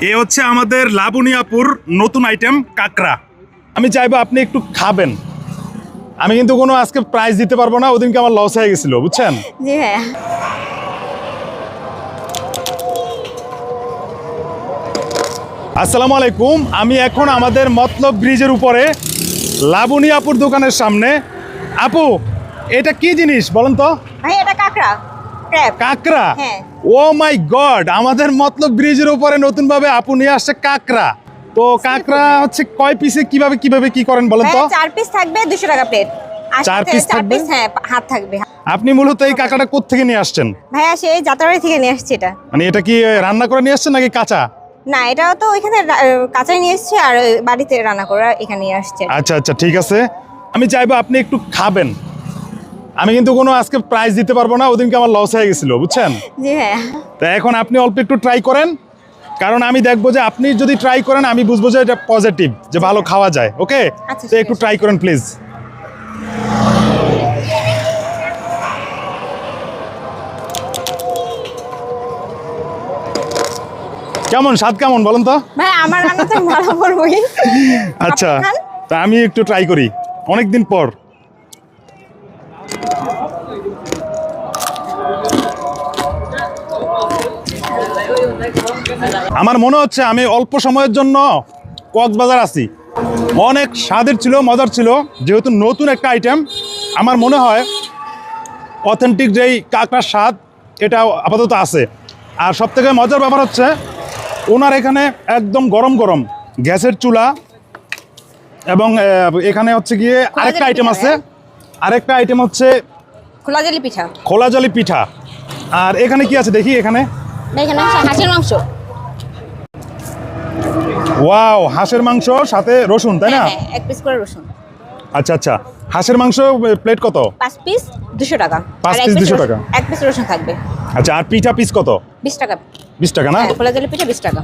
এ হচ্ছে আমাদের লাবণীয়াপুর নতুন আইটেম কাঁকড়া। আমি চাইবো আপনি একটু খাবেন। আমি কিন্তু কোনো আজকে প্রাইজ দিতে পারবো না, ওদিনকে আমার লস হয়ে গেছিল, বুঝছেন? জি হ্যাঁ। আসসালামু আলাইকুম। আমি এখন আমাদের মতলব ব্রিজের উপরে লাবণীয়াপুর দোকানের সামনে। আপু, এটা কি জিনিস বলেন তো? ভাই এটা কাঁকড়া, ক্র্যাব। কাঁকড়া? হ্যাঁ। ও মাই গড, আমাদের মতলব ব্রিজের উপরে নতুন ভাবে আপু নিয়ে আসছে কাঁকড়া। তো কাঁকড়া হচ্ছে কয় পিসে কিভাবে কি করেন বলেন তো? 4 পিস থাকবে 200 টাকা প্লেট। আর 4 সাথে পিস 4 থাকবে? পিস হ্যাঁ হাত থাকবে। আপনি মূলত এই কাঁকড়াটা কোত্থেকে নিয়ে আসছেন? ভাইয়া সেই যাত্রাবাড়ি থেকে নিয়ে আসছে এটা। মানে এটা কি রান্না করে নিয়ে আসছেন নাকি কাঁচা? না, এটাও তো ওইখানে কাঁচাই নিয়ে এসছে আর বাড়িতে রান্না করে এখানে নিয়ে আসছে। আচ্ছা আচ্ছা, ঠিক আছে। আমি চাইবো আপনি একটু খাবেন। আমি কিন্তু কোনো আজকে প্রাইজ দিতে পারবো না, ওদিনকে আমার লস হয়ে গেছিল, বুঝছেন? জি হ্যাঁ। তো এখন আপনি অল্প একটু ট্রাই করেন, কারণ আমি দেখবো যে আপনি যদি ট্রাই করেন আমি বুঝবো যে এটা পজিটিভ, যে ভালো খাওয়া যায়। ওকে, আচ্ছা, তো একটু ট্রাই করেন প্লিজ। কেমন স্বাদ, কেমন বলেন তো? ভাই আমার রান্নাতে ভালো করবই। আচ্ছা, আপনি খান? তা আমি একটু ট্রাই করি অনেকদিন পর। আমার মনে হচ্ছে আমি অল্প সময়ের জন্য কক্সবাজার আছি। অনেক স্বাদের ছিল, মজার ছিল, যেহেতু নতুন একটা আইটেম। আমার মনে হয় অথেন্টিক যেই কাঁকড়ার স্বাদ এটা আপাতত আছে। আর সবথেকে মজার ব্যাপার হচ্ছে ওনার এখানে একদম গরম গরম গ্যাসের চুলা, এবং এখানে হচ্ছে গিয়ে আরেকটা আইটেম আছে, আরেকটা আইটেম হচ্ছে খোলা জালি পিঠা। খোলা জালি পিঠা। আর এখানে কি আছে দেখি? এখানে এখানে হাঁসের মাংস। ওয়াও, হাঁসের মাংস সাথে রসুন, তাই না? হ্যাঁ, 1 পিস করে রসুন। আচ্ছা আচ্ছা, হাঁসের মাংস প্লেট কত? 5 পিস 200 টাকা। 5 পিস 200 টাকা। 1 পিস রসুন থাকবে। আচ্ছা, আর পিঠা পিস কত? 20 টাকা। 20 টাকা না? হ্যাঁ, খোলা জালি পিঠা 20 টাকা।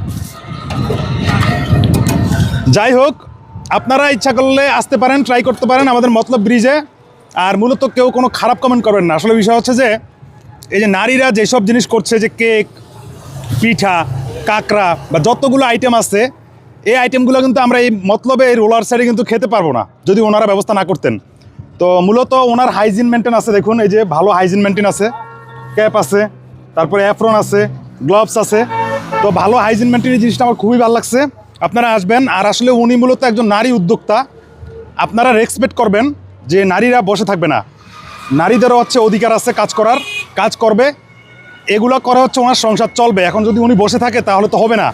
যাই হোক, আপনারা ইচ্ছা করলে আসতে পারেন, ট্রাই করতে পারেন আমাদের মতলব ব্রিজে। আর মূলত কেউ কোনো খারাপ কমেন্ট করবেন না। আসলে বিষয় হচ্ছে যে এই যে নারীরা যেসব জিনিস করছে, যে কেক, পিঠা, কাঁকড়া বা যতগুলো আইটেম আছে, এই আইটেমগুলো কিন্তু আমরা এই মতলবে এই রোলার সাইডে কিন্তু খেতে পারবো না যদি ওনারা ব্যবস্থা না করতেন। তো মূলত ওনার হাইজিন মেনটেন আছে, দেখুন এই যে ভালো হাইজিন মেনটেন আছে, ক্যাপ আছে, তারপরে অ্যাপ্রন আছে, গ্লোভস আছে। তো ভালো হাইজিন মেনটেন, এই জিনিসটা আমার খুবই ভালো লাগছে। আপনারা আসবেন। আর আসলে উনি মূলত একজন নারী উদ্যোক্তা। আপনারা রেসপেক্ট করবেন যে নারীরা বসে থাকবে না, নারীদেরও হচ্ছে অধিকার আছে কাজ করার, কাজ করবে। এগুলো করে হচ্ছে ওনার সংসার চলবে। এখন যদি উনি বসে থাকে তাহলে তো হবে না।